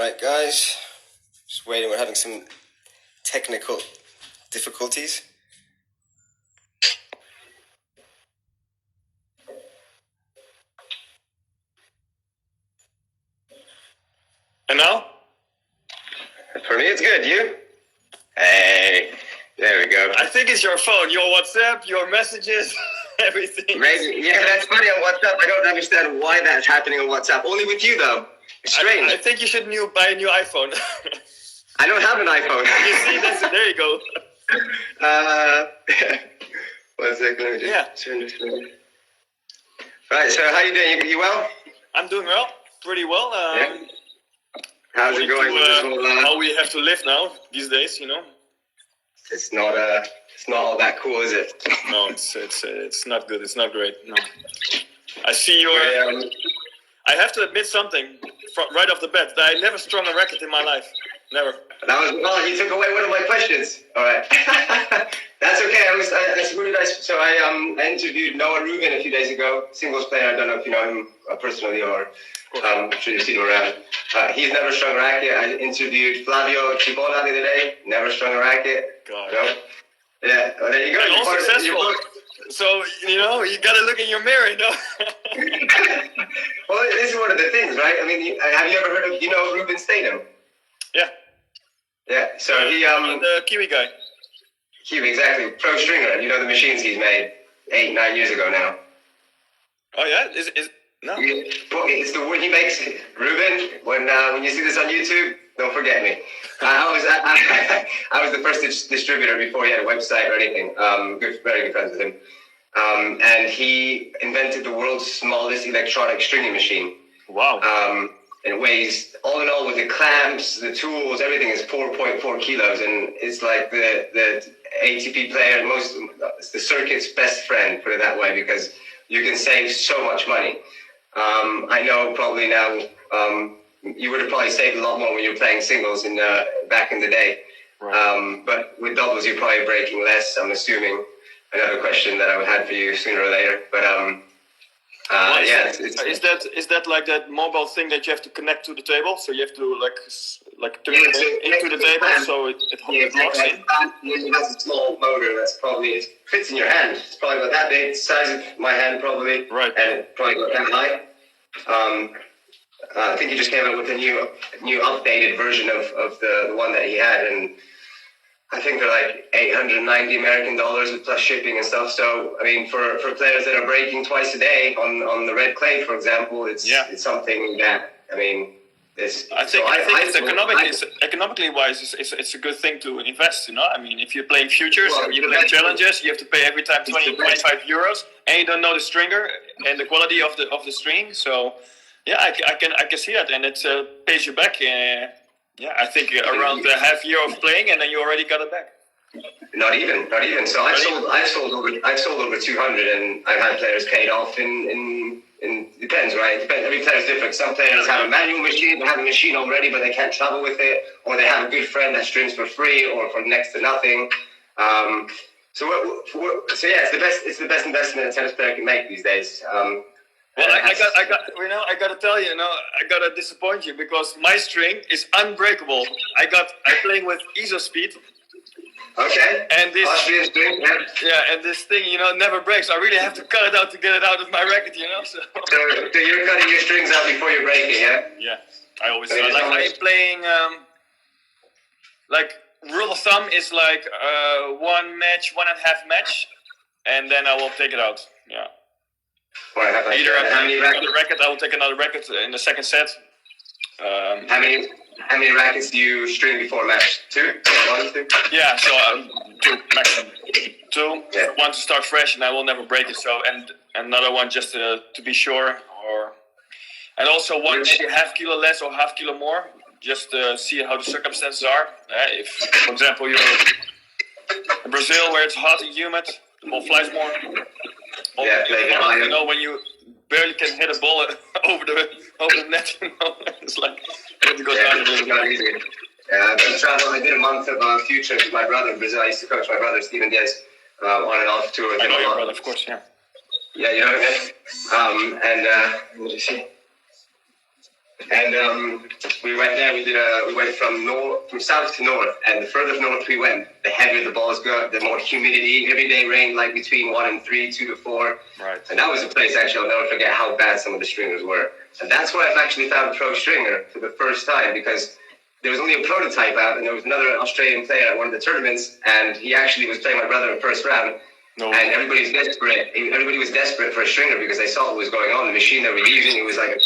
Alright guys, just waiting, we're having some technical difficulties. And now? For me it's good, you? Hey, there we go. I think it's your phone, your WhatsApp, your messages, everything. Maybe, yeah, that's funny on WhatsApp. I don't understand why that's happening on WhatsApp. Only with you though. It's strange. I think you should buy a new iPhone. I don't have an iPhone. You see, there you go. 1 second, let me just turn this on. Right, so how you doing? You well? I'm doing well, pretty well. How's it going with this whole, how we have to live now these days, you know? It's not all that cool, is it? No, it's not good. It's not great. No. I see your. I have to admit something right off the bat. That I never strung a racket in my life. Never. You took away one of my questions. All right. That's okay. I interviewed Noah Rubin a few days ago, singles player. I don't know if you know him personally or I'm sure you've seen him around. He's never strung a racket. I interviewed Flavio Cibola the other day. Never strung a racket. God. No. Yeah. Well, there you go. You're all successful. So, you know, you got to look in your mirror, you know? Well, this is one of the things, right? I mean, have you ever heard of, Ruben Statham? Yeah. Yeah, so he... the Kiwi guy. Kiwi, exactly. Pro stringer. You know the machines he's made 8-9 years ago now. Oh, yeah? No? It's the one he makes, Ruben, when you see this on YouTube, don't forget me. I was the first distributor before he had a website or anything. Very good friends with him. And he invented the world's smallest electronic stringing machine. Wow. It weighs, all in all, with the clamps, the tools, everything is 4.4 kilos. And it's like the ATP player, it's the circuit's best friend, put it that way, because you can save so much money. I know probably now, you would have probably saved a lot more when you were playing singles back in the day. Right. But with doubles, you're probably breaking less, I'm assuming. Another question that I would have for you sooner or later. But is that like that mobile thing that you have to connect to the table? So you have to like turn it into the table so it locks in? It has a small motor that's it fits in your hand. It's probably about that big, size of my hand probably. Right. And probably about that high. I think he just came out with a new updated version of the one that he had, and I think they're like $890 American with plus shipping and stuff. So I mean, for players that are breaking twice a day on the red clay, for example, it's something that I think economically wise, it's a good thing to invest. You know, I mean, if you're playing futures, you play challenges, you have to pay every time 25 euros, and you don't know the stringer and the quality of the string. So yeah, I can see that, and it pays you back. I think around a half year of playing, and then you already got it back. Not even. So I've sold over 200, and I've had players paid off in depends, right? Every player's different. Some players have a manual machine, they have a machine already, but they can't travel with it, or they have a good friend that strings for free or for next to nothing. So it's the best investment a tennis player can make these days. Well, I got to tell you, I got to disappoint you because my string is unbreakable. I'm playing with ISO speed. Okay. And this Austrian string, and this thing, never breaks. I really have to cut it out to get it out of my racket, So you're cutting your strings out before you're breaking, yeah? Yeah, I always I'm playing. Like rule of thumb is like 1.5 match, and then I will take it out. Yeah. Either another racket, I will take another racket in the second set. How many rackets do you string before a match? 2? 1, 2? Yeah, so 2 maximum. 2. Yeah. One to start fresh, and I will never break it. So and another one just to be sure, and also one half kilo less or half kilo more, just to see how the circumstances are. If, for example, you're in Brazil where it's hot and humid, the ball flies more. When you barely can hit a ball over the net, it's like you have to go down a little bit. I did a month of futures with my brother in Brazil. I used to coach my brother, Steven Diaz, on and off tour. I know your brother, of course, yeah. Yeah, you know what I mean? Let me just see. And we went there. We went from south to north, and the further north we went, the heavier the balls got, the more humidity. Every day rained like between 1 and 3, 2 to 4. Right. And that was a place actually I'll never forget how bad some of the stringers were. And that's where I've actually found a pro stringer for the first time, because there was only a prototype out, and there was another Australian player at one of the tournaments, and he actually was playing my brother in first round. No. And everybody was desperate for a stringer because they saw what was going on. The machine they were using, it was like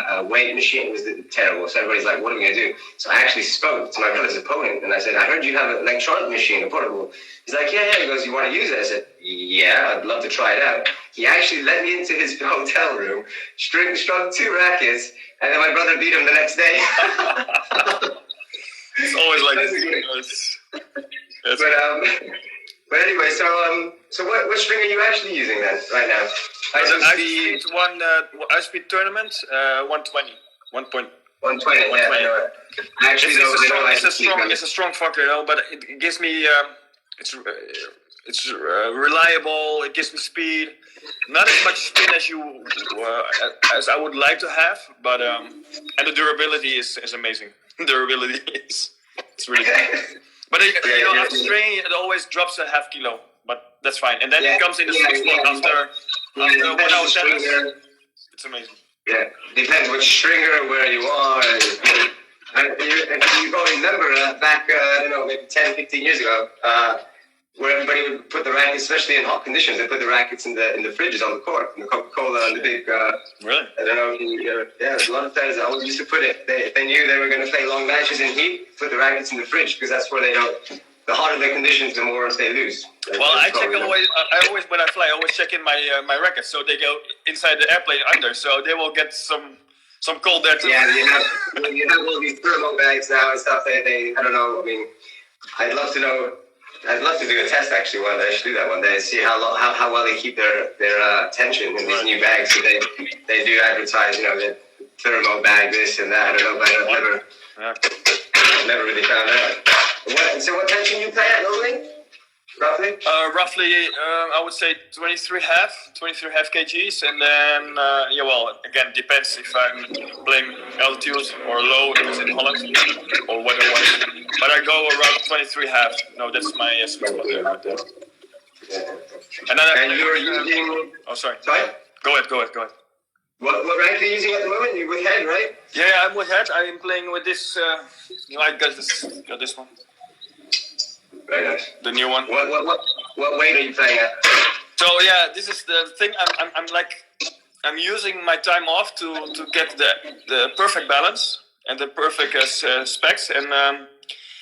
a weight machine. It was terrible. So everybody's like, what are we going to do? So I actually spoke to my brother's opponent, and I said, I heard you have an electronic machine, a portable. He's like, yeah. He goes, you want to use it? I said, yeah, I'd love to try it out. He actually let me into his hotel room, strung 2 rackets, and then my brother beat him the next day. It's always like this. But anyway, so what string are you actually using then, right now? High speed tournament, 120. 120, yeah. Actually, it's a strong fucker, but it gives me, it's reliable, it gives me speed. Not as much spin as I would like to have, but and the durability is amazing. Durability it's really good. But after training, it always drops a half kilo, but that's fine. And then it comes in the sweet spot after 1 hour tennis. It's amazing. Yeah, depends which stringer, where you are. If you probably remember back, maybe 10, 15 years ago, where everybody would put the rackets, especially in hot conditions, they put the rackets in the fridges on the court, in the Coca-Cola and the big. Really? I don't know. A lot of players always used to put it. They knew they were going to play long matches in heat, put the rackets in the fridge because that's where they don't. The hotter the conditions, the more they lose. Well, I always when I fly, I always check in my rackets, so they go inside the airplane under, so they will get some cold there too. Yeah, you have all these thermal bags now and stuff. They I don't know. I mean, I'd love to know. I'd love to do a test actually one day. I should do that one day and see how well they keep their tension in these new bags. So they do advertise, the thermo bag this and that. I don't know, but I've never really found out. What tension you play at normally? Roughly? Roughly, I would say 23.5 kgs, and then again depends if I'm playing altitude or low, if it's in Holland or weather-wise. But I go around 23.5. No, that's my sweet spot there. Right there. Yeah. And then you're using. Oh, sorry. Sorry. Go ahead. What rank are you using at the moment? You're with head, right? Yeah, I'm with head. I'm playing with this. I got this one. Very nice. The new one. What weight are you playing at? So yeah, this is the thing. I'm using my time off to get the perfect balance and the perfect specs, and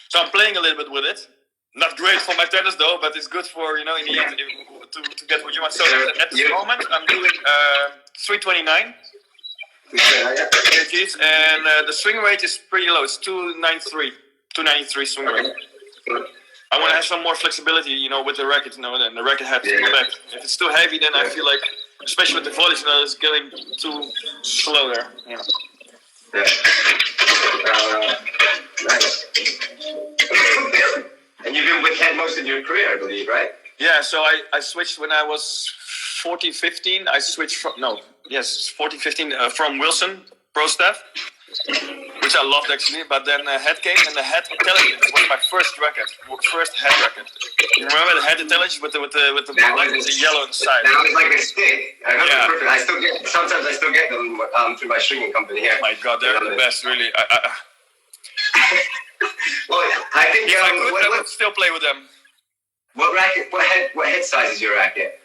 so I'm playing a little bit with it. Not great for my tennis though, but it's good for in the end to get what you want. So at this moment, I'm doing 329 kgs, and the swing rate is pretty low. It's 293 swing rate. I want to have some more flexibility, with the racket, and the racket head to go back. If it's too heavy, then I feel like, especially with the volleys, it's getting too slow there. Yeah. Nice. And you've been with head most of your career, I believe, right? Yeah, so I switched when I was 14, 15. I switched from 14, 15 from Wilson Pro Staff, which I loved actually. But then head came, and the head intelligence was my first head racket. You remember the head intelligence with the black and the yellow inside? That was like a stick. I remember perfect. Sometimes I still get them through my stringing company here. Oh my God, they're the best, really. Well, I think if I would still play with them. What racket? What head size is your racket?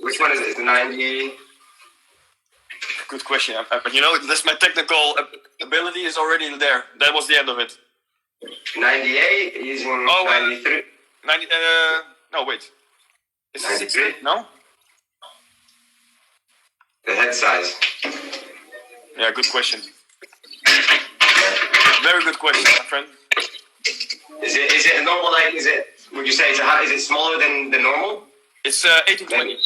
Which one is it? Is the 90? Good question. But that's my technical ability is already there. That was the end of it. 98 using 93. 90. No, wait. Is it 68? No. The head size. Yeah, good question. Very good question, my friend. Is it a normal? Would you say is it smaller than the normal? It's 1820.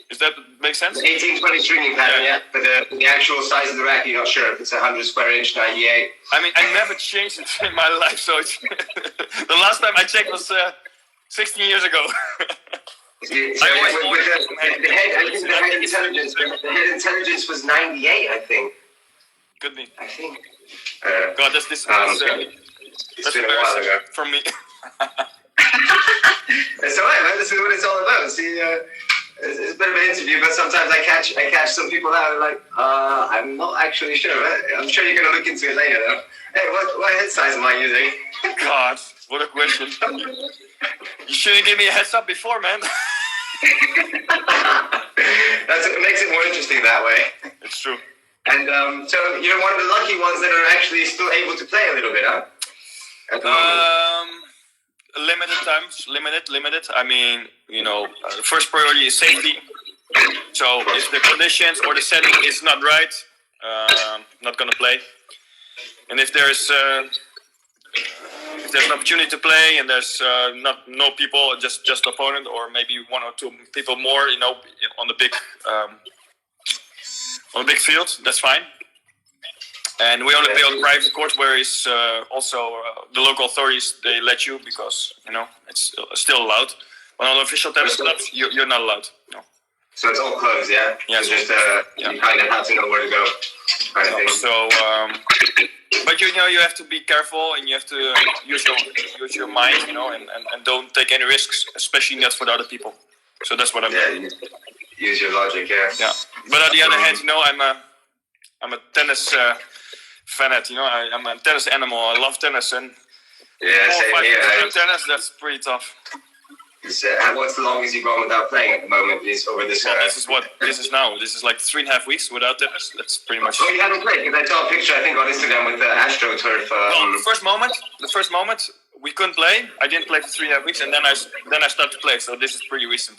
Does that make sense? 1820 stringing pattern, yeah. But the actual size of the racket, you're not sure if it's 100 square inch, 98. I mean, I never changed it in my life, so it's the last time I checked was 16 years ago. So the head intelligence was 98, I think. Could be. I think. God, this it's been a while ago. For me. It's alright, man. This is what it's all about. See, it's a bit of an interview, but sometimes I catch some people out and like, I'm not actually sure. I'm sure you're gonna look into it later, though. Hey, what head size am I using? God, what a question. You should have given me a heads up before, man. It makes it more interesting that way. It's true. And so you're one of the lucky ones that are actually still able to play a little bit, huh? At the moment. Limited times, limited. I mean, the first priority is safety. So if the conditions or the setting is not right, not gonna play. And if there's an opportunity to play and there's no people, just opponent or maybe one or two people more, on the big field, that's fine. And we only play on private court, where is also the local authorities, they let you because it's still allowed. But on official tennis clubs, you're not allowed. No. So it's all closed, yeah. Yeah. Just you kind of have to know where to go, kind of thing. So, but you have to be careful and you have to use your mind, and don't take any risks, especially not for the other people. So that's what I'm doing. Use your logic, yeah. Yeah. But on the other hand, I'm a tennis fanat. I'm a tennis animal. I love tennis, and same here. Tennis, that's pretty tough. What's the longest you've gone without playing at the moment? Over this? This is now. This is like 3.5 weeks without tennis. That's pretty much. Oh, you haven't played? Because I saw a picture, I think, on Instagram with the AstroTurf. Well, the first moment, we couldn't play. I didn't play for 3.5 weeks, and then I started to play. So this is pretty recent.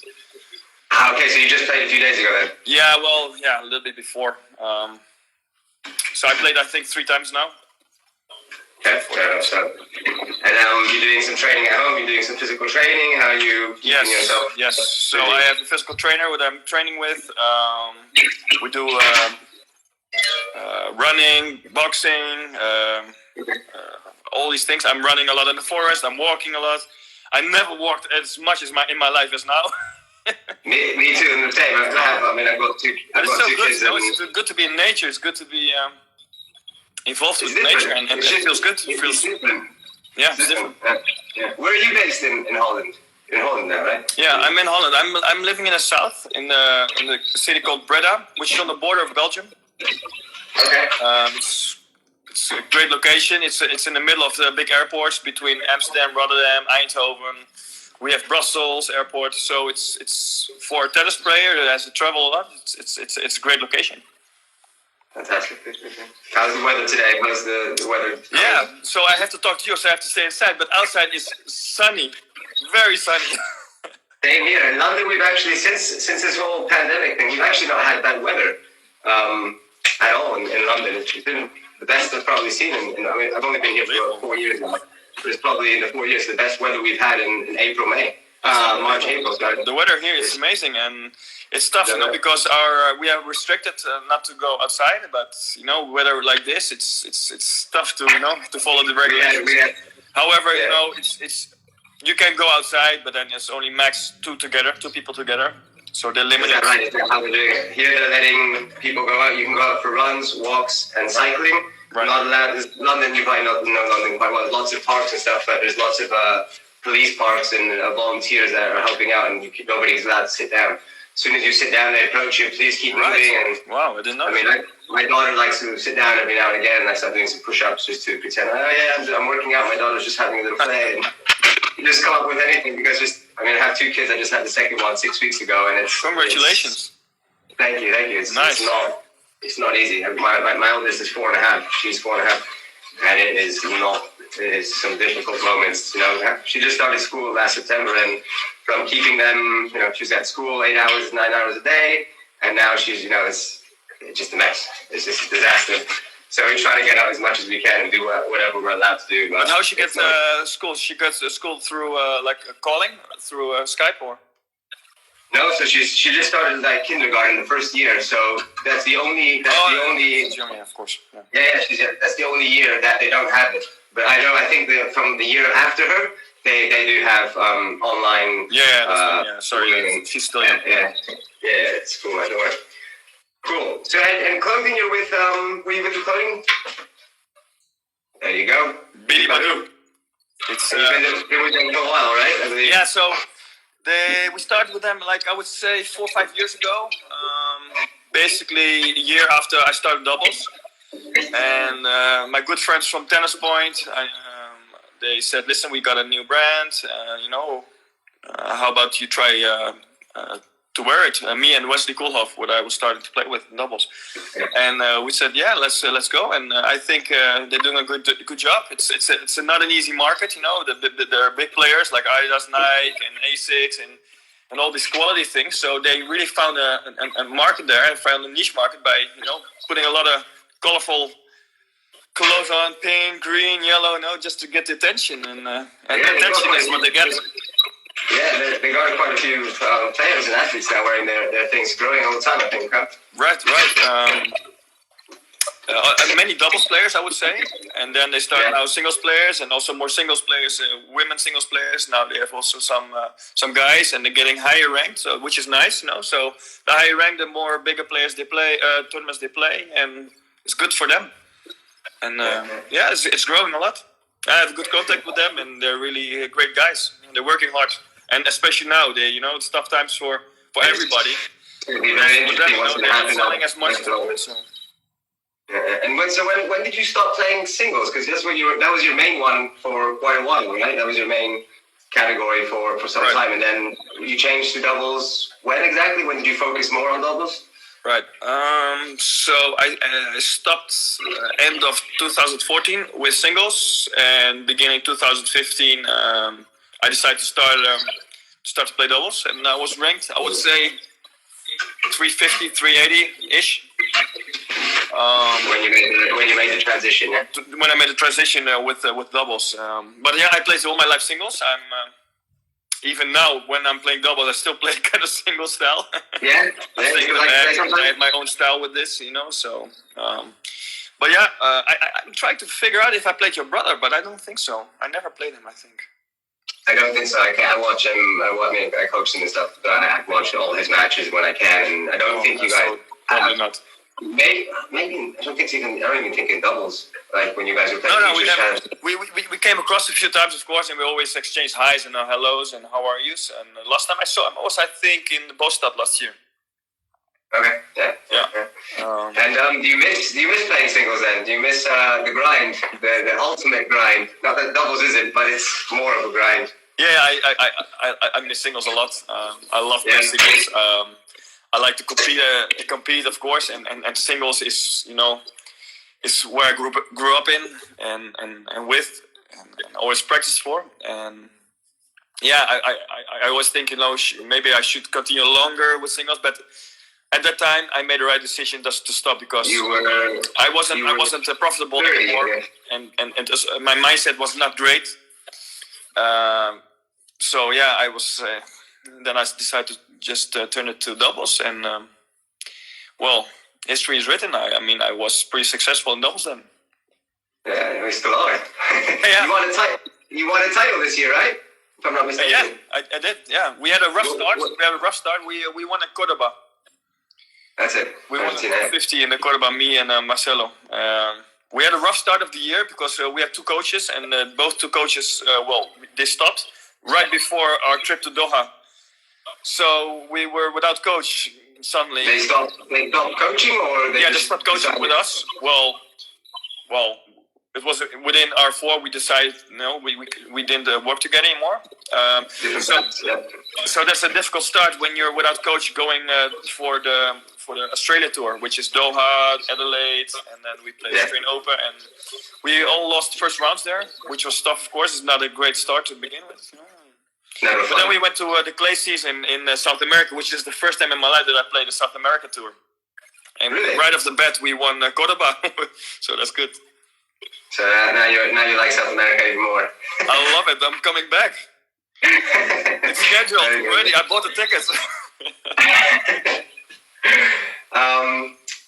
Okay, so you just played a few days ago then? Yeah, a little bit before. So I played, I think, 3 times now. Okay, fair enough. So, and you're doing some training at home. You're doing some physical training. How are you keeping yourself? Yes. So I have a physical trainer that I'm training with. We do running, boxing, all these things. I'm running a lot in the forest. I'm walking a lot. I never walked as much in my life as now. me too. In the same. I've got two. Kids. It's good to be in nature. It's good to be involved with nature, and it feels good. It feels different. Yeah, it's different. Yeah. Where are you based in Holland? In Holland now, right? Yeah, I'm in Holland. I'm living in the south, in the city called Breda, which is on the border of Belgium. Okay. It's a great location. It's in the middle of the big airports between Amsterdam, Rotterdam, Eindhoven. We have Brussels airport, so it's for a tennis player that has to travel a lot. It's a great location. Fantastic. How's the weather today? How's the weather? Yeah, so I have to talk to you, so I have to stay inside. But outside is sunny, very sunny. Same here. In London, we've actually, since this whole pandemic thing, we've actually not had bad weather at all in London. It's been the best I've probably seen. I've only been here for 4 years now. But it's probably in the 4 years the best weather we've had in April, May. March, April. Sorry. The weather here is amazing, and it's tough, because we are restricted not to go outside. But weather like this, it's tough to to follow the regulations. However, it's you can go outside, but then it's only max two people together. So they're limited. Is that right? Is that how they're doing it? Here they're letting people go out. You can go out for runs, walks, and cycling. Right. Not allowed. London, you probably not know London quite well. Lots of parks and stuff, but there's lots of police parks and volunteers that are helping out, and nobody's allowed to sit down. As soon as you sit down, they approach you. Please keep moving. And wow, I didn't know. My daughter likes to sit down every now and again, and I start doing some push-ups just to pretend. I'm working out. My daughter's just having a little play. And you just come up with anything because I have 2 kids. I just had the second one 6 weeks ago, and it's congratulations. Thank you. It's nice. It's not easy. My oldest is 4.5. She's 4.5, and it is not. It is some difficult moments. She just started school last September, and from keeping them, she's at school 8 hours, 9 hours a day, and now she's, it's just a mess. It's just a disaster. So we try to get out as much as we can and do whatever we're allowed to do. But how she gets school? She gets school through calling through Skype or? No, so she just started kindergarten the first year. So that's the only. Of course. Yeah. That's the only year that they don't have it. But I think from the year after her, they do have online. Yeah. Sorry, she's still young. Yeah, it's cool. I know it. Cool. So, and clothing, you're with, were you with the clothing? There you go. Billy Badu. It's You've been with them for a while, right? yeah. So we started with them, like I would say 4 or 5 years ago. Basically, a year after I started doubles, and my good friends from Tennis Point, they said, "Listen, we got a new brand. How about you try to wear it?" Me and Wesley Koolhof, what I was starting to play with in doubles, and we said, "Yeah, let's go." And I think they're doing a good job. It's not an easy market, you know. There are big players like Adidas, Nike, and Asics, and all these quality things. So they really found a market there, and found a niche market by putting a lot of colorful clothes on, pink, green, yellow, just to get the attention, and attention is what they get. Yeah, they got quite a few players and athletes now wearing their things, growing all the time, I think, huh? Right. Many doubles players, I would say, and then they start now singles players, and also more singles players, women singles players. Now they have also some guys, and they're getting higher ranked, so which is nice, So the higher ranked, the more bigger players they play, tournaments they play, and it's good for them. And it's growing a lot. I have good contact with them, and they're really great guys. They're working hard, and especially now, it's tough times for everybody. It'll be very interesting what's going to happen. They're not selling as much as always. And when did you start playing singles? Because that was your main one for quite a while, right? That was your main category for some time, and then you changed to doubles. When exactly? When did you focus more on doubles? Right. So I stopped end of 2014 with singles, and beginning 2015, I decided to start to play doubles, and I was ranked, I would say, 350, 380 ish. When you made the transition, yeah. When I made the transition with doubles, but yeah, I played all my life singles. I'm even now when I'm playing doubles, I still play kind of single style. Yeah, I have my own style with this, So, but yeah, I'm trying to figure out if I played your brother, but I don't think so. I never played him, I think. I don't think so. I watch him. I coach him and stuff. But I watch all his matches when I can, and I don't think you guys. Probably not. Maybe I don't even think in doubles. Like when you guys were playing. No, we came across a few times, of course, and we always exchanged highs and hellos and how are yous. And last time I saw him was, I think, in the Bostad last year. Okay. Yeah. And do you miss playing singles then? Do you miss the grind, the ultimate grind? Not that doubles isn't, but it's more of a grind. Yeah, I miss singles a lot. I love playing singles. I like to compete, of course, and singles is is where I grew up in and with and always practiced for. And yeah, I always think maybe I should continue longer with singles, but at that time I made the right decision just to stop because I wasn't profitable anymore, and my mindset was not great. So yeah, I was. Then I decided to just turn it to doubles, and history is written. I was pretty successful in doubles then. Yeah, we still are. Yeah. You won a title this year, right? If I'm not mistaken. Yeah, I did. Yeah, we had a rough start. We won at Cordoba. That's it. We won 50 in the Cordoba, me and Marcelo. We had a rough start of the year because we had two coaches, and both two coaches, they stopped right before our trip to Doha. So we were without coach suddenly. They stopped coaching, or they stopped coaching with us. Well, it was within our four. We decided we didn't work together anymore. So that's a difficult start when you're without coach going for the Australia tour, which is Doha, Adelaide, and then we played Australian Open, and we all lost first rounds there, which was tough. Of course, it's not a great start to begin with. But then we went to the clay season in South America, which is the first time in my life that I played the South America tour. And right off the bat, we won Cordoba, so that's good. So now you like South America even more. I love it. I'm coming back. It's scheduled already. I bought the tickets.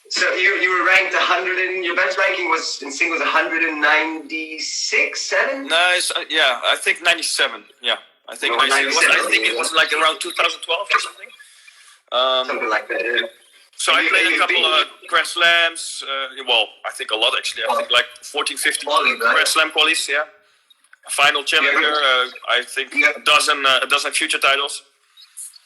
So you were ranked 100, and your best ranking was in singles 196, 7? Nice. Yeah, I think 97. Yeah. I think it was like around 2012 or something. Something like that. Yeah. So I played a couple of Grand Slams. Well, I think a lot actually. I think like 14, 15 Grand Slam qualies. Yeah. Final challenger. I think a dozen future titles.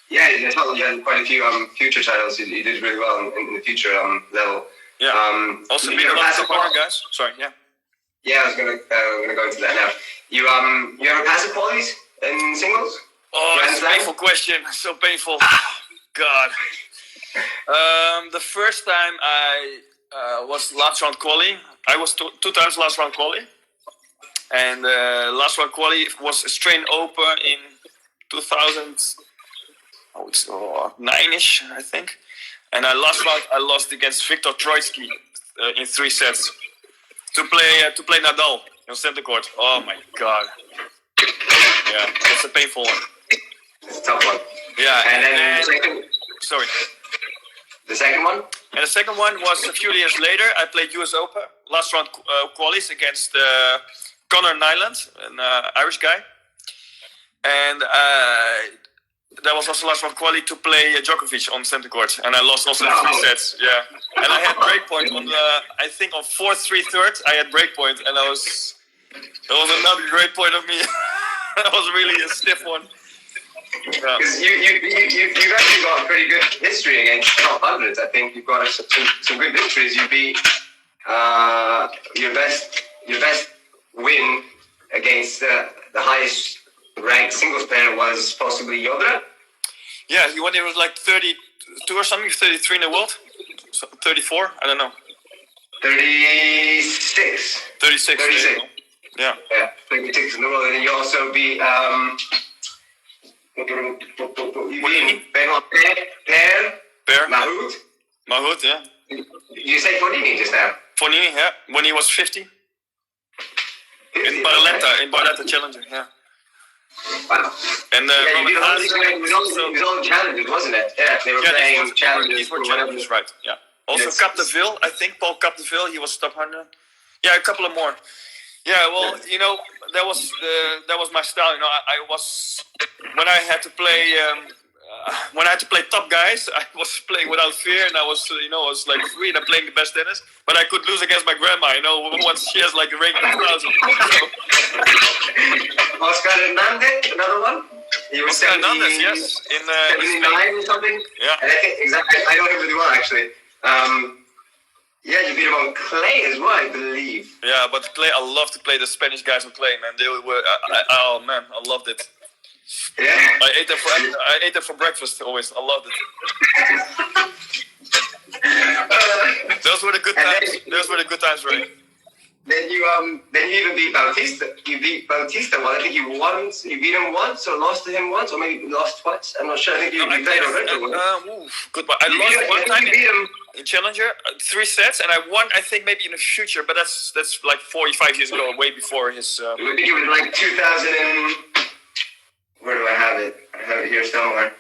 Yeah, you had quite a few future titles. You did really well in the future level. Yeah. Also beat a lot of other guys. Sorry. Yeah. Yeah, I was gonna go into that now. You ever pass the qualies in singles? Oh, it's a painful question. So painful. God. The first time I was last round quali. I was two times last round quali. And last round quali was Australian Open in 2009-ish, I think. And I lost against Viktor Troitsky in 3 sets to play Nadal on center court. Oh my God. Yeah, it's a painful one. It's a tough one. Yeah, and then the second. Sorry. The second one? And the second one was a few years later. I played US Open, last round qualies against Connor Nyland, an Irish guy. And that was also last round quali to play Djokovic on center court. And I lost also in 3 sets, yeah. And I had breakpoint on I think on 4th, 3/3, I had breakpoint. And that was another great point of me. That was really a stiff one. Because you've actually got a pretty good history against top hundreds. I think you've got some good victories. You beat your best win against the highest ranked singles player was possibly Yodra. Yeah, he was like 32 or something, 33 in the world, 34. I don't know. 36. 36. 36. Yeah. Yeah, 36 in the world, and then you also beat. Mahout. Mahout, yeah. You say Fonini just now? Fonini, yeah. When he was 50. In Barletta Challenger, yeah. Wow. And it was all challenges, wasn't it? Yeah, they were playing challenges. These were challenges, right? Yeah. Also, Yes. Capdeville, I think Paul Capdeville, he was top 100. Yeah, a couple of more. Yeah, well, you know, that was my style. You know, I was when I had to play top guys, I was playing without fear, and I was like free and I'm playing the best tennis. But I could lose against my grandma. You know, once she has like a rank of 1,000. Oscar Hernandez, another one. He was Oscar Hernandez, yes, in 79 or something. Yeah, and I think exactly. I know him really well actually. Yeah, you beat him on clay as well, I believe. Yeah, but clay, I love to play the Spanish guys on clay, man. They were, oh man, I loved it. Yeah. I ate them for breakfast always. I loved it. Those were the good times. Those were the good times, right? Then you even beat Bautista. You beat Bautista. Well, I think you beat him once, or lost to him once, or maybe lost twice. I'm not sure. I think you played Roberto once. Good one. I lost one time in Challenger, 3 sets, and I won. I think maybe in the future, but that's like 45 years ago, way before his. I think it was like 2000 and. Where do I have it? I have it here somewhere.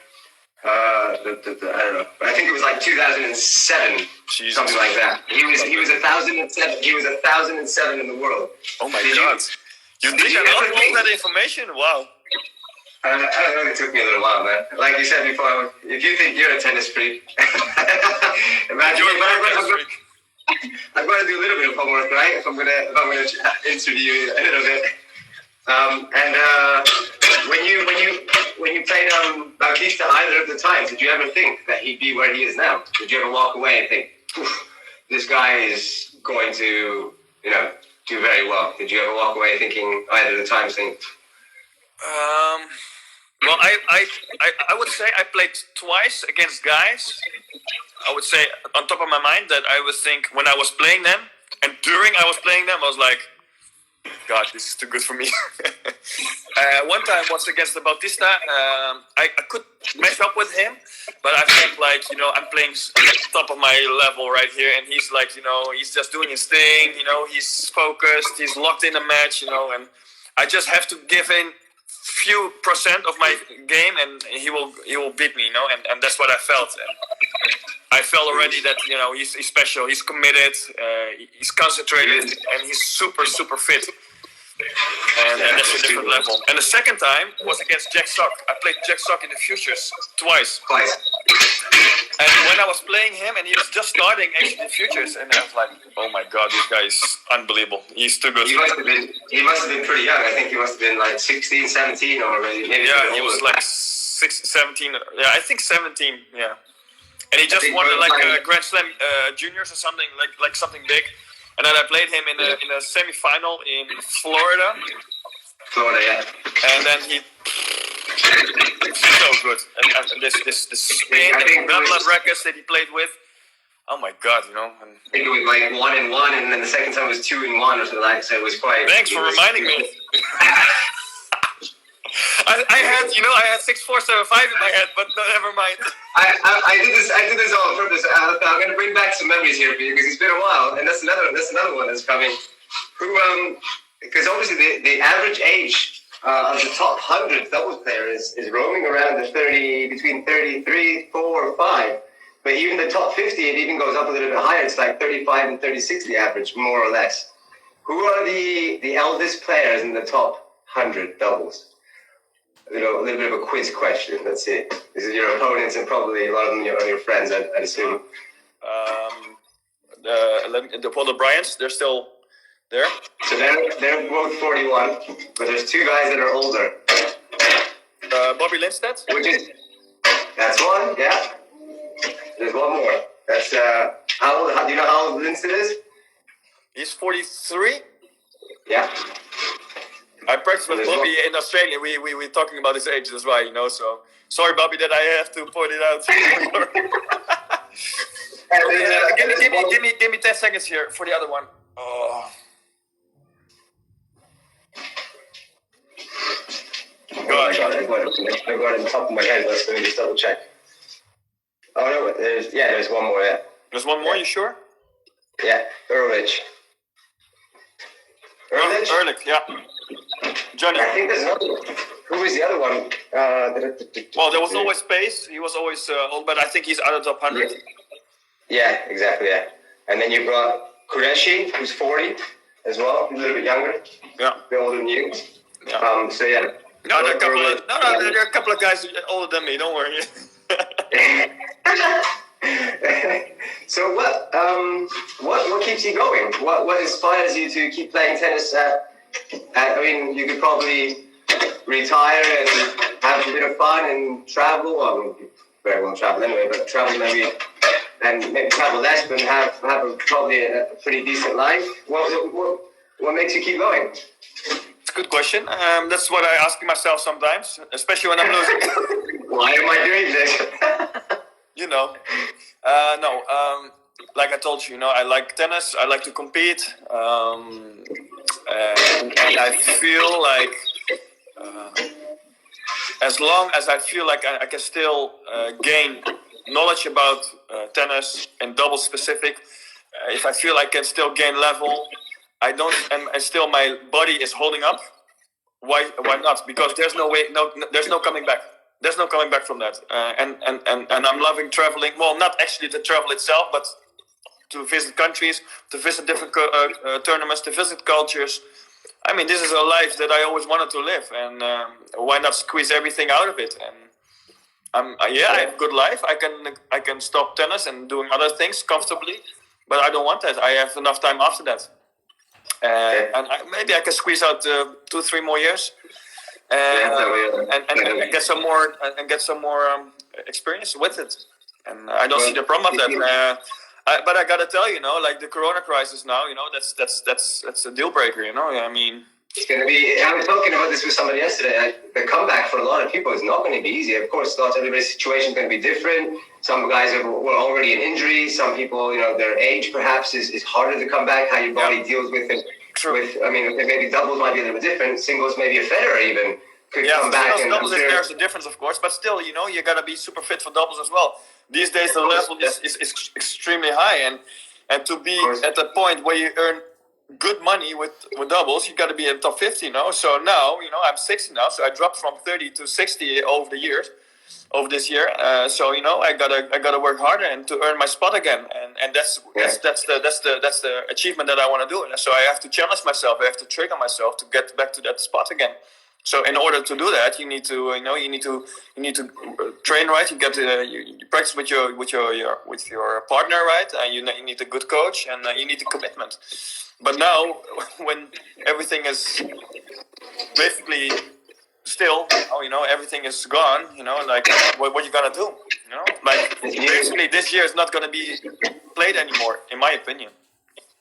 I don't know. But I think it was like 2007, Jesus. Something like that. He was 1,007. He was 1,007 in the world. Oh my God! You did all that information? Wow. I don't know. It took me a little while, man. Like you said before, if you think you're a tennis freak, imagine I'm going to do a little bit of homework, right? If I'm going to interview you a little bit. When you played Bautista either of the times, did you ever think that he'd be where he is now? Did you ever walk away and think, this guy is going to, do very well? Did you ever walk away thinking either of the times? Well, I would say I played twice against guys. I would say on top of my mind that I would think when I was playing them and during I was playing them, I was like, God, this is too good for me. One time was against the Bautista. I could match up with him, but I felt like, I'm playing top of my level right here, and he's like, he's just doing his thing, he's focused, he's locked in a match, and I just have to give in few percent of my game, and he will beat me, and that's what I felt. And I felt already that he's special, he's committed, he's concentrated, and he's super fit. And that's a different level. And the second time was against Jack Sock. I played Jack Sock in the futures twice. And when I was playing him, and he was just starting actually futures, and I was like, oh my god, this guy is unbelievable. He's too good. He must have been pretty young. I think he must have been like 16, 17 or maybe. Yeah, he was like 17. Yeah, I think 17. Yeah. And he just won like a Grand Slam juniors or something, like something big. And then I played him in a semi-final in Florida. Florida, yeah. And then he so good. And this spin and blood records that he played with. Oh my god, you know. And I think it was like 1-1, and then the second time was 2-1 or something like that. So it was quite. Thanks for reminding me. I had 6-4-7-5 in my head, but never mind. I did this all on purpose. I'm going to bring back some memories here for you because it's been a while, and that's another one that's coming. Because obviously the average age of the top 100 doubles player is roaming around the between 33, 4, or 5. But even the top 50, it even goes up a little bit higher. It's like 35 and 36, the average, more or less. Who are the eldest players in the top 100 doubles? A little bit of a quiz question. Let's see. This is your opponents and probably a lot of them are your friends, I'd assume. The Bryants, they're still there. So they're both 41, but there's two guys that are older. Bobby Lindstedt? That's one, yeah. There's one more. That's how old? Do you know how old Lindstedt is? He's 43. Yeah. I practiced with Bobby in Australia. We were talking about his age, that's why, you know. So sorry, Bobby, that I have to point it out. Give me 10 seconds here for the other one. Oh. Go on. I've got it on the top of my head. Let me just double check. Oh no, there's one more. Yeah. There's one more. You sure? Yeah, Ehrlich, yeah. Johnny. I think there's another one. Who was the other one? Well, there was always Pace. He was always old, but I think he's out of the top 100. Yeah, exactly. Yeah, and then you brought Qureshi, who's 40 as well, a little bit younger. Yeah. A bit older than you. Yeah. So yeah. No, there are a couple of guys older than me. Don't worry. So what keeps you going? What inspires you to keep playing tennis? I mean, you could probably retire and have a bit of fun and travel. Well, I mean, you very well travel anyway, but travel maybe travel less, but have probably a pretty decent life. What makes you keep going? It's a good question. That's what I ask myself sometimes, especially when I'm losing. Why am I doing this? You know, like I told you, you know, I like tennis. I like to compete, and I feel like as long as I feel like I can still gain knowledge about tennis and double specific, if I feel I can still gain level, and still my body is holding up. Why not? Because there's no way. There's no coming back. There's no coming back from that. And I'm loving traveling. Well, not actually the travel itself, but to visit countries, to visit different tournaments, to visit cultures. I mean, this is a life that I always wanted to live, and why not squeeze everything out of it? And I have a good life. I can stop tennis and doing other things comfortably, but I don't want that. I have enough time after that, and maybe I can squeeze out 2-3 more years. And get some more experience with it, and I don't see the problem of that. But I gotta tell you, you know, like the Corona crisis now, you know, that's a deal breaker, you know. I mean, it's going to be. I was talking about this with somebody yesterday. The comeback for a lot of people is not going to be easy. Of course, not everybody's situation is going to be different. Some guys were already in injury. Some people, you know, their age perhaps is harder to come back. How your body deals with it. True. I mean, maybe doubles might be a little bit different. Singles, maybe a Federer even could come back. And doubles, there's a difference, of course, but still, you know, you gotta be super fit for doubles as well. These days, the level is extremely high, and to be at the point where you earn good money with doubles, you gotta be in the top 50, you know. So now, you know, I'm 60 now, so I dropped from 30 to 60 over this year. So you know, I gotta work harder and to earn my spot again, and that's the achievement that I want to do. And so I have to challenge myself. I have to trigger myself to get back to that spot again. So in order to do that, you need to train right. You get you practice with your partner, right? And you need a good coach, and you need a commitment. But now, when everything is basically still, everything is gone. Like what you gonna do? Like basically this year is not gonna be played anymore, in my opinion.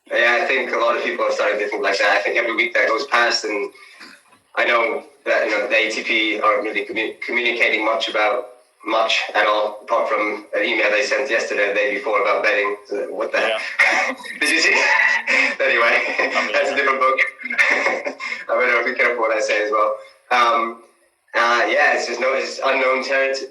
Yeah, I think a lot of people are starting to think like that. I think every week that goes past, and I know that the ATP aren't really communicating much at all, apart from an email they sent yesterday, the day before, about betting. So what the heck? Did you see? Anyway, that's a different book. I better be careful what I say as well. It's just it's unknown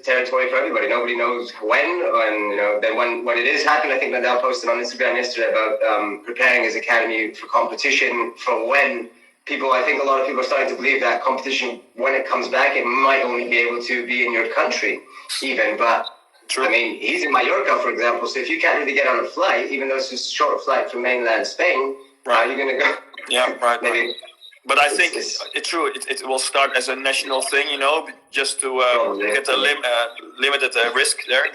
territory for everybody. Nobody knows when, and then when it is happening. I think Nadal posted on Instagram yesterday about preparing his academy for competition for when. I think a lot of people are starting to believe that competition, when it comes back, it might only be able to be in your country, even. But true. I mean, he's in Mallorca, for example. So if you can't really get on a flight, even though it's just a short flight from mainland Spain, how are you going to go? Yeah, right. Maybe. Right. But I think it's true. It will start as a national thing, just to get a limited risk there,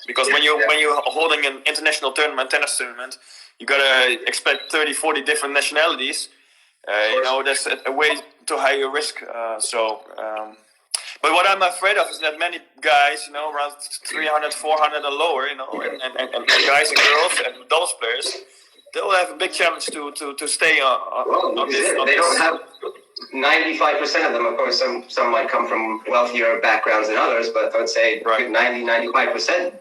because when you're holding an international tournament, tennis tournament, you gotta expect 30, 40 different nationalities. That's a way too high a risk. But what I'm afraid of is that many guys, around 300, 400 and lower, and guys and girls and doubles players, they will have a big challenge to stay on this. They don't have 95% of them. Of course, some might come from wealthier backgrounds than others, but I would say 95%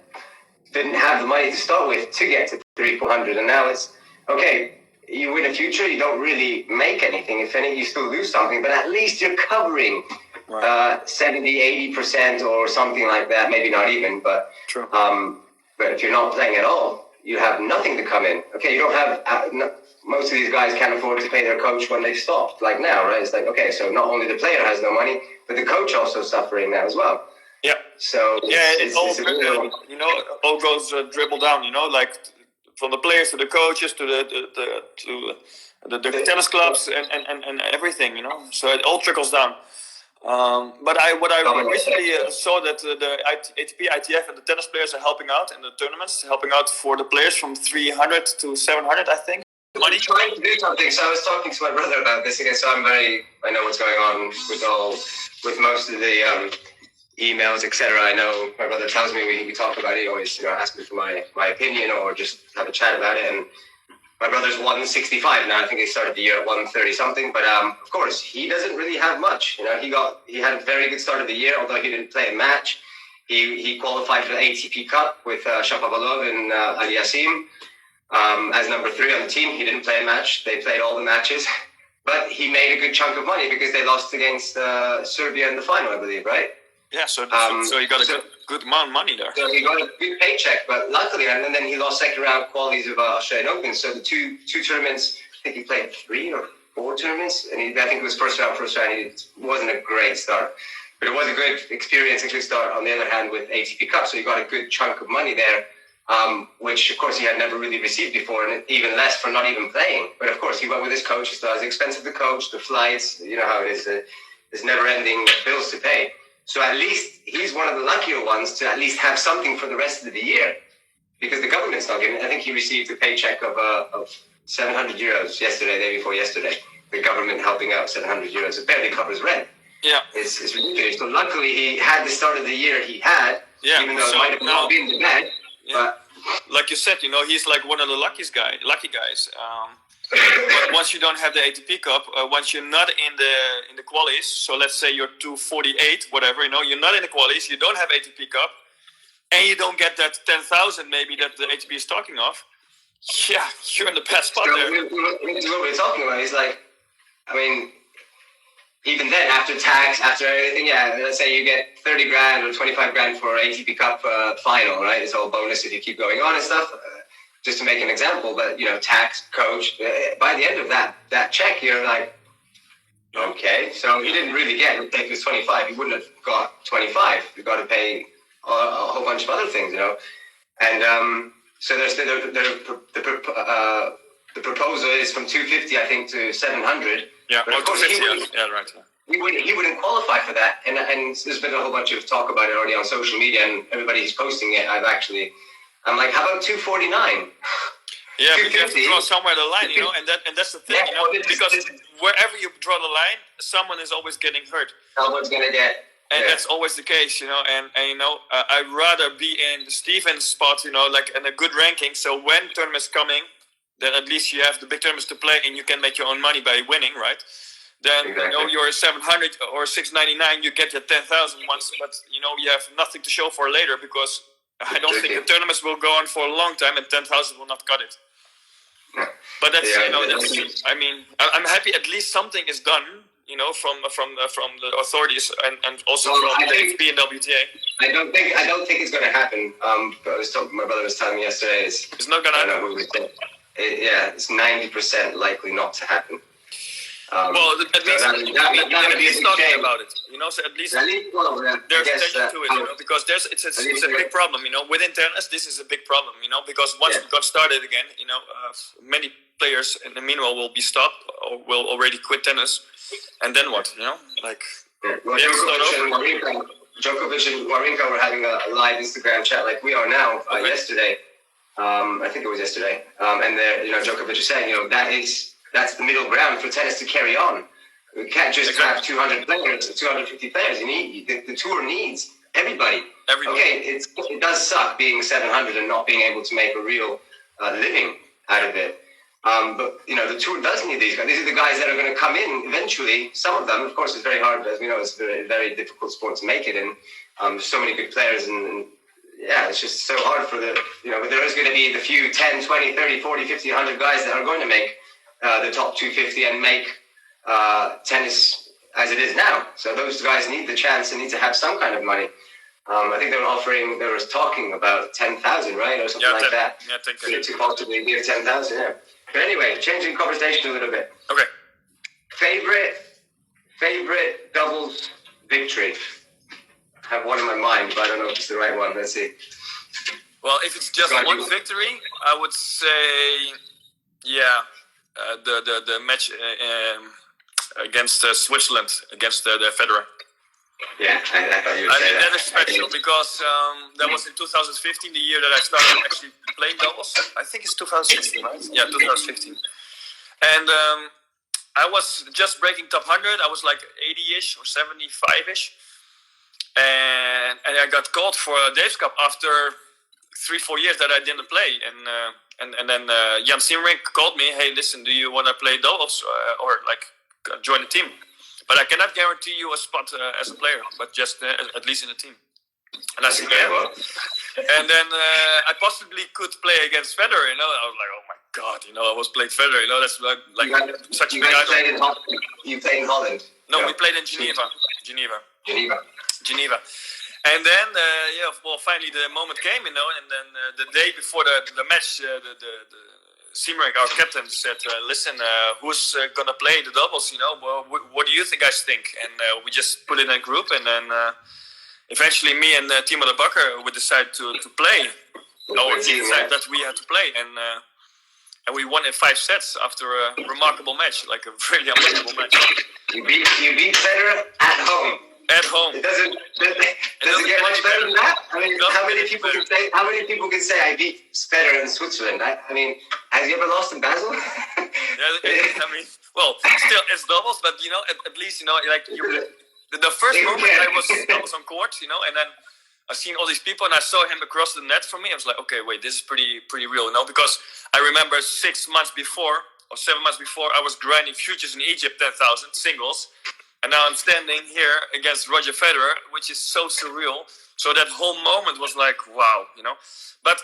didn't have the money to start with to get to 300-400, and now it's okay. You win a future, you don't really make anything. If any, you still lose something, but at least you're covering 70, 80% or something like that. Maybe not even, but true. But if you're not playing at all, you have nothing to come in. Okay, you don't have. Most of these guys can't afford to pay their coach when they've stopped. Like now, right? It's like, okay, so not only the player has no money, but the coach also suffering now as well. Yeah. So it all goes dribble down. Like. From the players to the coaches to the tennis clubs and everything, So it all trickles down. But I recently saw that the ATP, ITF, and the tennis players are helping out in the tournaments, helping out for the players from 300 to 700, I think. Money. Trying to do something. So I was talking to my brother about this again. So I know what's going on with most of the emails, etc. I know my brother tells me we talk about it. He always ask me for my opinion or just have a chat about it. And my brother's 165 now. I think he started the year at 130 something. But of course, he doesn't really have much. He had a very good start of the year, although he didn't play a match. He qualified for the ATP Cup with Shapovalov and Aliassime as number 3 on the team. He didn't play a match. They played all the matches. But he made a good chunk of money because they lost against Serbia in the final, I believe, right? Yeah, so he got a good amount of money there. So he got a good paycheck, but luckily, and then he lost second round qualities of Australian Open. So the two tournaments, I think he played 3 or 4 tournaments, and I think it was first round. It wasn't a great start, but it was a good experience, a good start. On the other hand, with ATP Cup, so he got a good chunk of money there, which of course he had never really received before, and even less for not even playing. But of course, he went with his coach. It's expensive to coach, the flights, how it is. There's never-ending bills to pay. So at least he's one of the luckier ones to at least have something for the rest of the year, because the government's not giving. I think he received a paycheck of 700 euros day before yesterday. The government helping out 700 euros. It barely covers rent. Yeah, it's ridiculous. So luckily he had the start of the year he had, even though it might have not been the bad. Yeah. But like you said, he's like one of the lucky guys. But once you don't have the ATP Cup, once you're not in the qualies, so let's say you're 248, whatever, you're not in the qualies, you don't have ATP Cup, and you don't get that 10,000 maybe that the ATP is talking of. Yeah, you're in the bad spot there. What we're talking about is like, I mean, even then, after tax, after everything, let's say you get 30 grand or 25 grand for ATP Cup final, right? It's all bonus if you keep going on and stuff. Just to make an example, but tax, coach. By the end of that check, you're like, okay. So he didn't really get. If it was 25, he wouldn't have got 25. You got to pay a whole bunch of other things, And so there's the proposal is from 250, I think, to 700. Yeah, but of course, right. he wouldn't qualify for that. And there's been a whole bunch of talk about it already on social media, and everybody's posting it. I'm like, how about 249? Yeah, but you have to draw somewhere the line, and that's the thing, because wherever you draw the line, someone is always getting hurt. Someone's gonna get. And that's always the case, and I'd rather be in Steven's spot, like in a good ranking. So when tournaments coming, then at least you have the big tournaments to play, and you can make your own money by winning, right? Then exactly. You're 700 or 699, you get your 10,000 once, but you have nothing to show for later, because I don't think the tournaments will go on for a long time, and 10,000 will not cut it. Yeah. But that's I mean, I'm happy at least something is done. From the authorities and also from the ATP and WTA. I don't think it's going to happen. My brother was telling me yesterday. It's not going to happen. It's 90% likely not to happen. Well, at least at least talking about it. So at least there's attention to it. Because it's a big problem. Within tennis, this is a big problem. Because once we got started again, many players in the meanwhile will be stopped or will already quit tennis. And then what? Djokovic and Wawrinka were having a live Instagram chat like we are now yesterday. I think it was yesterday. And Djokovic is saying, that's the middle ground for tennis to carry on. We can't just have 200 players, 250 players. The tour needs everybody. Okay, it does suck being 700 and not being able to make a real living out of it. But the tour does need these guys. These are the guys that are going to come in eventually. Some of them, of course, it's very hard. As we know, it's a very, very difficult sport to make it in. There's so many good players, and it's just so hard for but there is going to be the few 10, 20, 30, 40, 50, 100 guys that are going to make the top 250 and make tennis as it is now. So those guys need the chance and need to have some kind of money. I think they were talking about 10,000, right, or something like that. Yeah, 10,000. To possibly give 10,000, yeah. But anyway, changing conversation a little bit. Okay. Favorite doubles victory? I have one in my mind, but I don't know if it's the right one. Let's see. Well, if it's just one victory, I would say, the match against Switzerland, against the Federer. Yeah, I thought you would say that is special because that was in 2015, the year that I started actually playing doubles. I think it's 2016, right? Yeah, 2015. And I was just breaking top 100. I was like 80-ish or 75-ish. And I got called for a Davis Cup after 3-4 years that I didn't play. And then Jan Simrink called me, hey, listen, do you want to play doubles or join the team? But I cannot guarantee you a spot as a player, but just at least in the team. And I said, yeah. And then I possibly could play against Federer, I was like, oh my God, I was playing Federer, that's like such a big idol. You played in Holland? No, we played in Geneva. And then, finally the moment came, and then the day before the match, the Simrink, our captain, said, listen, who's going to play the doubles, what do you guys think? And we just put it in a group, and then eventually me and Timo de Bakker would decide to play. Or he decided that we had to play, and we won in 5 sets after a remarkable match, like a really unbelievable match. You beat Federer at home. At home. It doesn't get much better than that. I mean, how many people can say I beat Federer in Switzerland? I mean, has he ever lost in Basel? Well, still it's doubles, but at least the first moment I was on court, and then I seen all these people, and I saw him across the net from me. I was like, okay, wait, this is pretty real, because I remember 6 months before or 7 months before, I was grinding futures in Egypt 10,000 singles. And now I'm standing here against Roger Federer, which is so surreal. So that whole moment was like, wow, But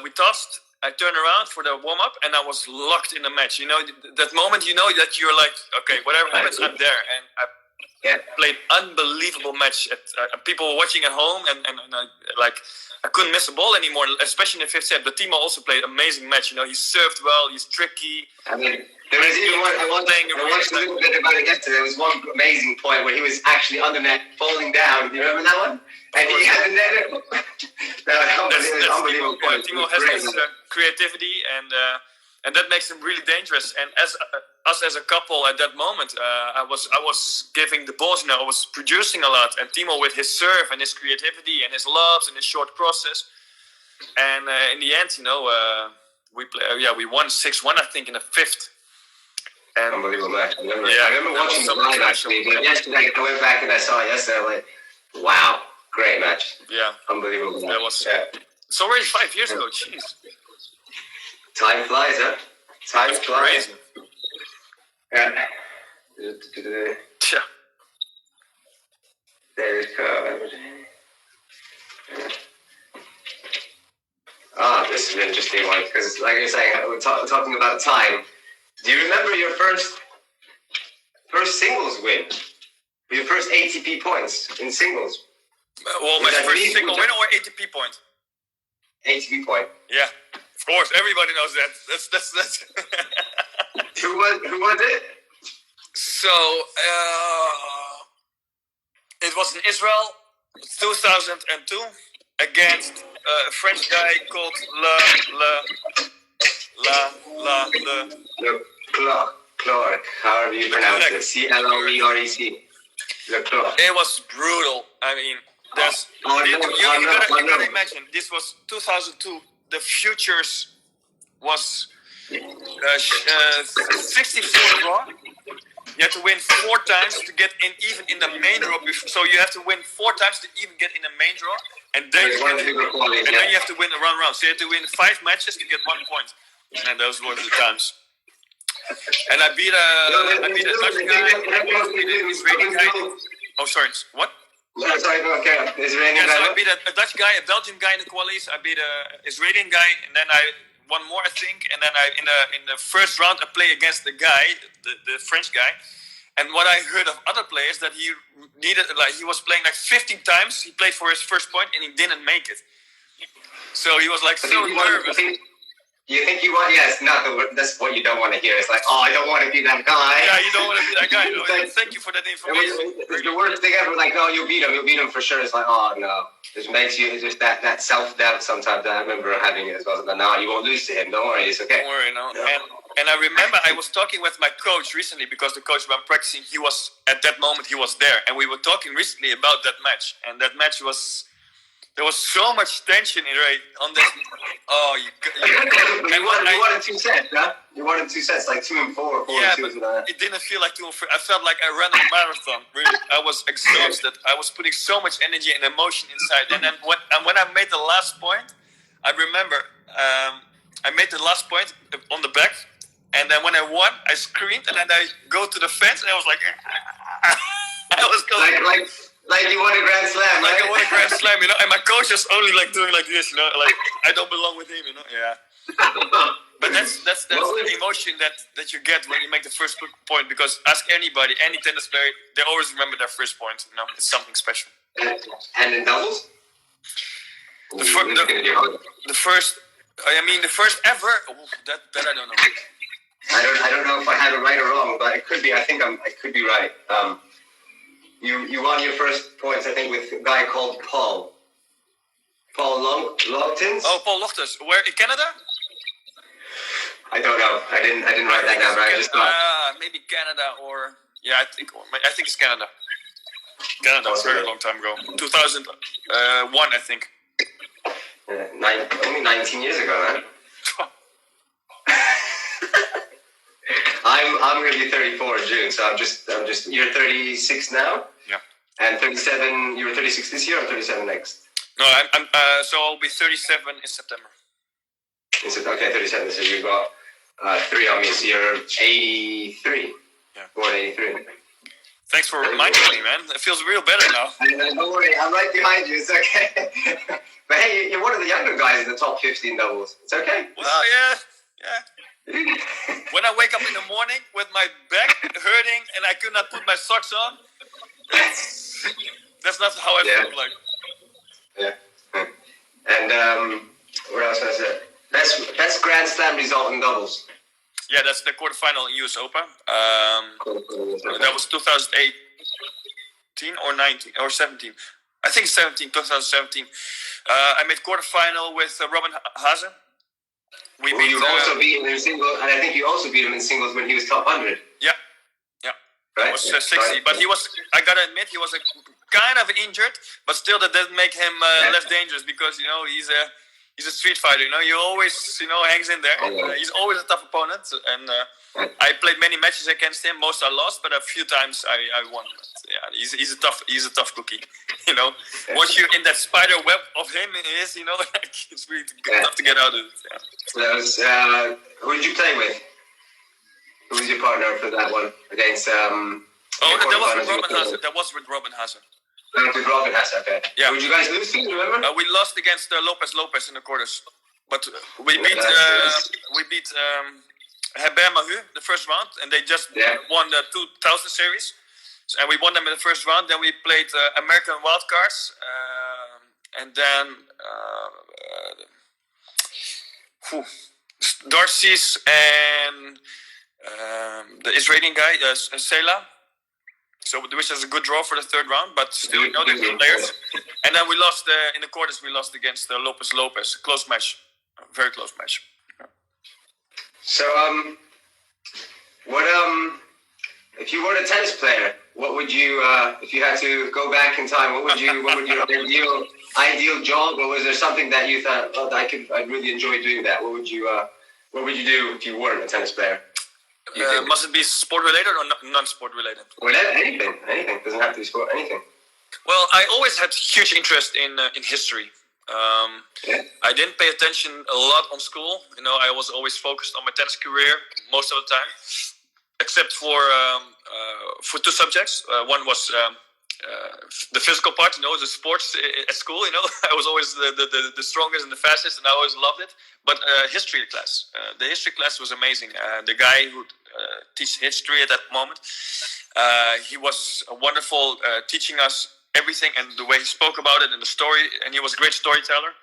we tossed, I turned around for the warm-up, and I was locked in the match. That moment, that you're like, okay, whatever happens, I'm there. And I played unbelievable match. People were watching at home, and I couldn't miss a ball anymore, especially in the 5th set. But Timo also played amazing match. He served well, he's tricky. I mean, there was even one, I watched a little bit about it yesterday. There was one amazing point where he was actually on the net, falling down. Do you remember that one? And he had the net. That was unbelievable. Timo has his creativity, and and that makes him really dangerous. And as us as a couple at that moment, I was giving the balls. I was producing a lot, and Timo with his serve and his creativity and his lobs and his short crosses. And in the end, we won 6-1, I think, in the fifth. And unbelievable match. I remember watching the live actually, but yesterday I went back and I saw it yesterday. I'm like, wow, great match. Yeah, unbelievable match. That was. Yeah. It's already 5 years ago. Jeez. Time flies, huh? Time flies. Crazy. Yeah. Yeah. There's this is an interesting one because, like you're saying, we're talking about time. Do you remember your first singles win? Your first ATP points in singles? Well, my first single win or ATP point? ATP point. Yeah, of course. Everybody knows that. That's. Who was it? So it was in Israel, 2002, against a French guy called Clark. However you pronounce it. Clorec. Leclerc. It was brutal. I mean, that's you gotta imagine. This was 2002. The futures was 64 draw. You have to win 4 times to get in, even in the main draw. So you have to win 4 times to even get in the main draw, and then you have to win the round. So you have to win 5 matches to get 1 point. And those were the times. And I beat a Dutch guy, Israeli guy. Oh, sorry. What? No, sorry, okay. Israeli guy. So I beat a Dutch guy, a Belgian guy in the qualies. I beat a Israeli guy, and then I won more, I think. And then in the first round, I play against the guy, the French guy. And what I heard of other players that he was playing like 15 times. He played for his first point, and he didn't make it. So he was like so nervous. You think you want? Yes, that's what you don't want to hear. It's like, I don't want to be that guy. Yeah, you don't want to be that guy. Like, thank you for that information. It's the worst thing ever. Like, you'll beat him for sure. It's like, no. It makes you just that self-doubt sometimes. I remember having it as well. Like, no, you won't lose to him. Don't worry, it's okay. Don't worry, no. And I remember I was talking with my coach recently because the coach I'm practicing, he was at that moment he was there, and we were talking recently about that match. And that match was. There was so much tension on this. You wanted 2 sets, huh? You wanted 2 sets, like 2 and 4. Yeah, but it didn't feel like 2 and 4. I felt like I ran a marathon. Really, I was exhausted. I was putting so much energy and emotion inside. And then when I made the last point, I remember I made the last point on the back. And then when I won, I screamed, and then I go to the fence, and I was like, I was going like you won a Grand Slam, like right? I won a Grand Slam, and my coach is only like doing like this, like I don't belong with him, yeah. But that's the emotion that you get when you make the first point, because ask anybody, any tennis player, they always remember their first point. It's something special. And in doubles, the first ever. That I don't know. I don't know if I have it right or wrong, but it could be. I could be right. You won your first points, I think, with a guy called Paul Logtins. Oh, Paul Logtins. Where in Canada? I don't know. I didn't write that down, but I just thought maybe Canada or I think it's Canada. Canada was a very long time ago. 2001, I think. Only 19 years ago, man. I'm going to be 34 in June, so I'm just. You're 36 now. Yeah. And 37. You were 36 this year, or 37 next? No, I'm. So I'll be 37 in September. Okay, 37. So you got 3 on me. So you're 83. Yeah. Born 83. Thanks for reminding me, man. It feels real better now. Don't worry, I'm right behind you. It's okay. But hey, you're one of the younger guys in the top 15 doubles. It's okay. Well, yeah. When I wake up in the morning with my back hurting and I could not put my socks on, that's not how I feel like. Yeah. And what else was it? Best Grand Slam result in doubles. Yeah, that's the quarterfinal in US Open. That was 2018 or 19 or 17. I think 2017. I made quarterfinal with Robin Haase. we beat. You also beat him in singles, and I think you also beat him in singles when he was top 100. Yeah. Right? It was 60, but he was. I gotta admit, he was kind of injured, but still that doesn't make him less dangerous because he's a street fighter. He always hangs in there. He's always a tough opponent, and I played many matches against him. Most I lost, but a few times I won. But, yeah, he's a tough cookie. Once you're in that spider web of him, it's really tough to get out of it. Yeah. So that was who did you play with? Who was your partner for that one against? That was with Robin Haase. That was with Robin Haase. With Robin Haase, okay. Yeah. Who did you guys lose to? Remember? We lost against Lopez in the quarters, but we beat Herbert Maheu the first round, and they just won the 2000 series, and we won them in the first round. Then we played American Wildcards, and then Darcy's and the Israeli guy, Sela. So which is a good draw for the third round, but still, they're good players. And then we lost in the quarters. We lost against Lopez. Close match, very close match. So, what if you were a tennis player? What would you, if you had to go back in time? What would your ideal job? Or was there something that you thought, I'd really enjoy doing that? What would you do if you weren't a tennis player? Must it be sport related or non-sport related? Whatever, anything. Doesn't have to be sport. Anything. Well, I always had huge interest in history. I didn't pay attention a lot on school. I was always focused on my tennis career most of the time, except for two subjects. One was the physical part, the sports at school. I was always the strongest and the fastest, and I always loved it. But history class, the history class was amazing. The guy who teach history at that moment, he was wonderful, teaching us everything, and the way he spoke about it and the story, and he was a great storyteller.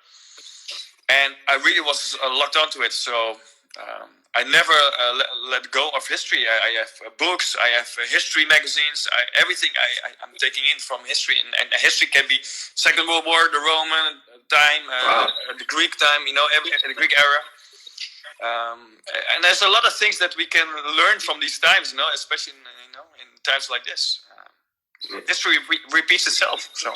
And I really was locked onto it. So I never let go of history. I have books, I have history magazines, everything I'm taking in from history. And history can be Second World War, the Roman time, the Greek time, the Greek era. And there's a lot of things that we can learn from these times, especially in times like this. History repeats itself. So.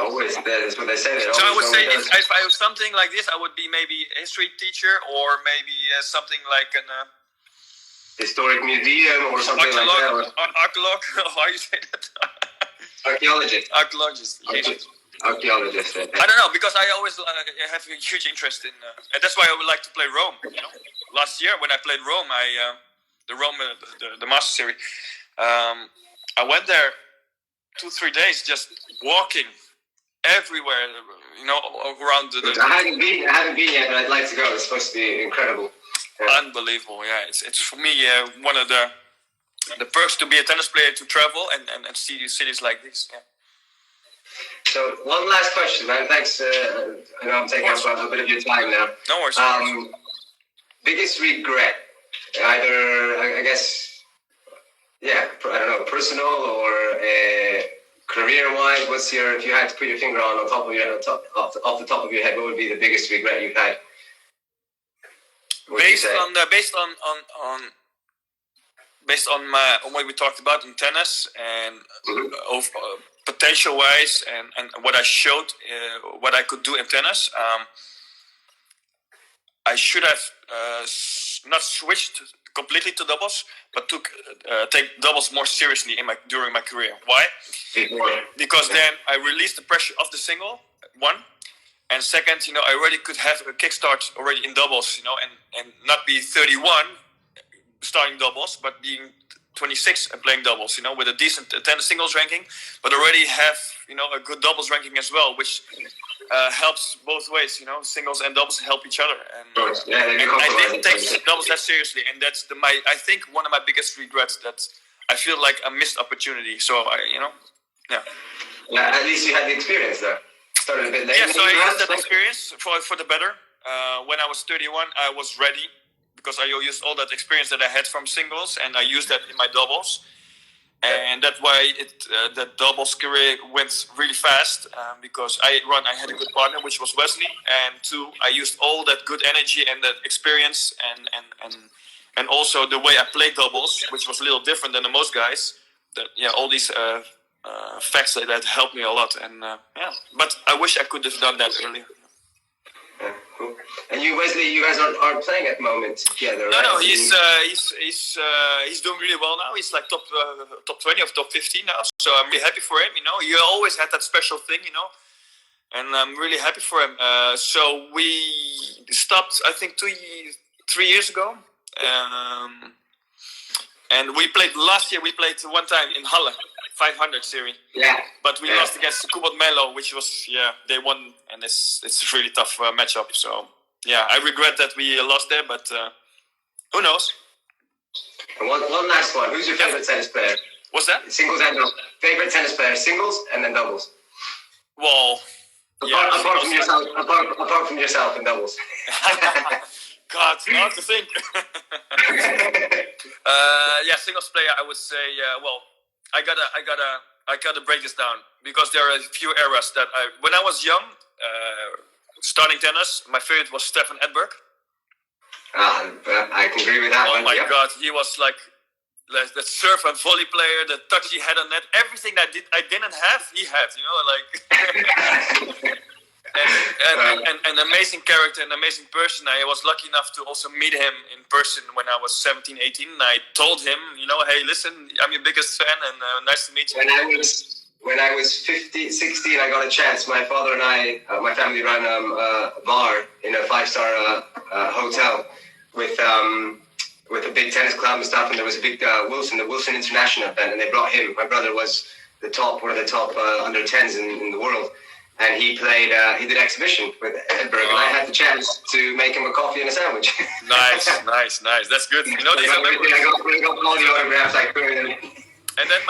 Always, that's what they say. So I would say if I was something like this, I would be maybe a history teacher, or maybe something like an historic museum or something like that. Archeologist, how you say that? Archaeologist. Archaeologist. I don't know, because I always have a huge interest in, and that's why I would like to play Rome. Last year when I played Rome, the Master Series, I went there 2-3 days just walking everywhere, around the. I haven't been yet, but I'd like to go. It's supposed to be incredible. Yeah. Unbelievable, yeah. It's for me one of the perks to be a tennis player, to travel and see cities like this. Yeah. So one last question, man. Thanks. I know I'm taking up a bit of your time now. No worries. Biggest regret, either I guess, I don't know, personal or career-wise. If you had to put your finger on top of your head, off the top of your head, what would be the biggest regret you've had? Based on what we talked about in tennis and potential-wise and what I showed, what I could do in tennis, I should have not switched completely to doubles, but take doubles more seriously during my career. Why? Because then I released the pressure of the single, one, and second, I already could have a kickstart already in doubles, and not be 31 starting doubles, but being 26 and playing doubles, with a decent tennis singles ranking, but already have, a good doubles ranking as well, which helps both ways, singles and doubles help each other. And I didn't take doubles that seriously, and that's I think one of my biggest regrets, that I feel like a missed opportunity. So at least you had the experience though. Started a bit late. Yeah, so I used that experience for the better. When I was 31, I was ready, because I used all that experience that I had from singles, and I used that in my doubles. and that's why the doubles career went really fast, because I had a good partner, which was Wesley, and two, I used all that good energy and that experience and also the way I played doubles, which was a little different than the most guys. That all these facts that helped me a lot, and but I wish I could have done that earlier. Yeah, cool. And you, Wesley, you guys aren't playing at the moment together, right? No, he's doing really well now. He's like top 20 or top 15 now. So I'm really happy for him. He always had that special thing, and I'm really happy for him. So we stopped, I think, 3 years ago, and we played last year. We played one time in Halle, 500 series. Yeah. But we lost against Kubot Melo, which was they won, and it's a really tough matchup. So I regret that we lost there, but who knows? And one last one. Who's your favorite tennis player? What's that? Singles and doubles. Favorite tennis player, singles and then doubles. Well, apart from yourself in doubles. God, hard to think. Singles player, I would say. I gotta break this down because there are a few eras that when I was young, starting tennis, my favorite was Stefan Edberg. I can agree with that one. Oh my God, he was like the serve and volley player, the touch he had on net, everything I didn't have, he had. And an amazing character, an amazing person. I was lucky enough to also meet him in person when I was 17, 18. And I told him, hey, listen, I'm your biggest fan, and nice to meet you. When I was 16, I got a chance. My father and I, my family ran a bar in a 5-star hotel with a big tennis club and stuff. And there was a big the Wilson International event, and they brought him. My brother was one of the top under 10s in the world. And he played, he did exhibition with Edberg, and I had the chance to make him a coffee and a sandwich. Nice. That's good. I got all the autographs I could. And then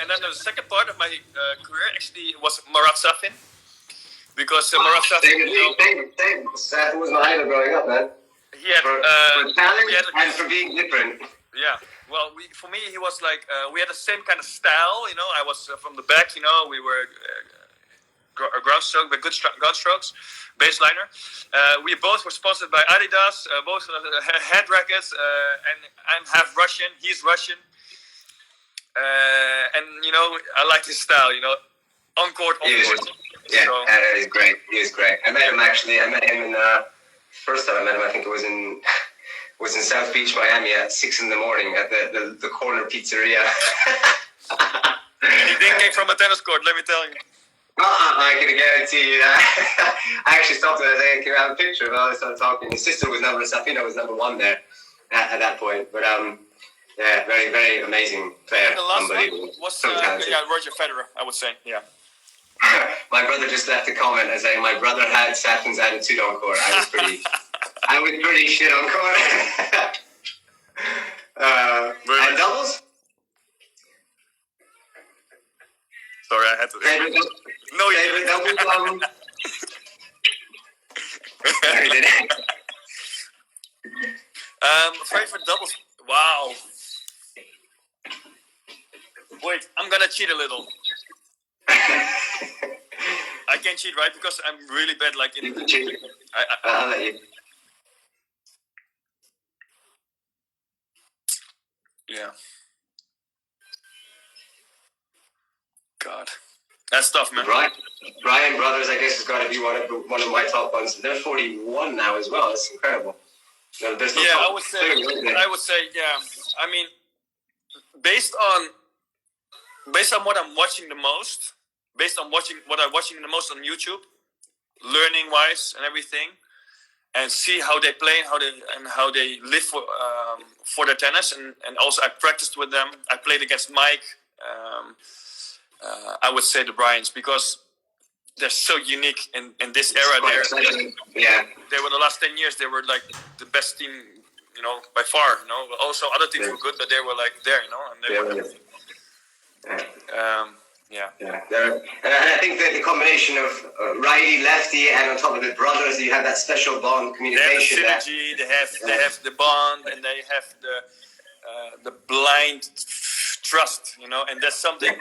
and then the second part of my career actually was Marat Safin, because Marat Safin, Safin was my idol growing up, man. He had for talent and for being different. Yeah. Well, for me, he was like we had the same kind of style. I was from the back. We were. Ground stroke, but good ground strokes, baseliner. We both were sponsored by Adidas, both head rackets, and I'm half Russian, he's Russian. And I like his style, on court, off court. Yeah, so, he's great. He is great. I met him in first time I met him. I think it was in South Beach, Miami, at 6 a.m. at the corner pizzeria. He didn't came from a tennis court, let me tell you. I can guarantee you that. I actually stopped him and came out a picture of him. I started talking. His sister was Safina was number 1 there at that point. But very, very amazing player. And the last unbelievable. one was Roger Federer, I would say. Yeah. My brother just left a comment and saying my brother had Safin's attitude on court. I was pretty shit on court. And doubles? Sorry, I had to. Favorite doubles? Favorite doubles? Wow. Wait, I'm gonna cheat a little. I can't cheat, right? Because I'm really bad. You can cheat. I'll let you. Yeah. God, that's tough, man. Brian Brothers, I guess, has got to be one of my top ones. They're 41 now as well. That's incredible. I would say, yeah. I mean, based on what I'm watching the most, based on what I'm watching the most on YouTube, learning wise and everything, and see how they play and how they live for their tennis, and also I practiced with them. I played against Mike. I would say the Bryans, because they're so unique in this era. They were the last 10 years. They were like the best team, by far. Also other teams were good, but they were like there, and they were. And I think that the combination of righty, lefty, and on top of the brothers, you have that special bond communication. They have the synergy. They have the bond, and they have the blind trust, you know, and that's something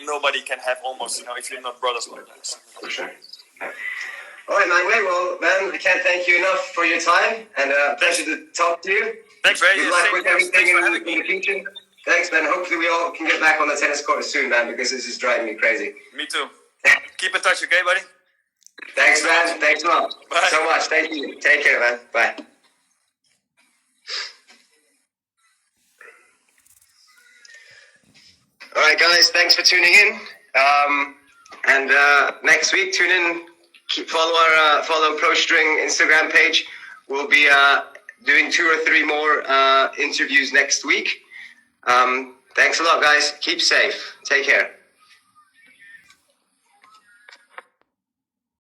nobody can have almost, you know, if you're not brothers like this. For sure. All right, Matwe. Well, man, I can't thank you enough for your time, and pleasure to talk to you. Thanks, Ray. Good luck with everything in the future. Thanks, man. Hopefully we all can get back on the tennis court soon, man, because this is driving me crazy. Me too. Keep in touch, okay, buddy? Thanks, man. Thanks a lot. Bye. So much. Thank you. Take care, man. Bye. All right, guys. Thanks for tuning in. And next week, tune in. Follow ProString Instagram page. We'll be doing 2 or 3 more interviews next week. Thanks a lot, guys. Keep safe. Take care.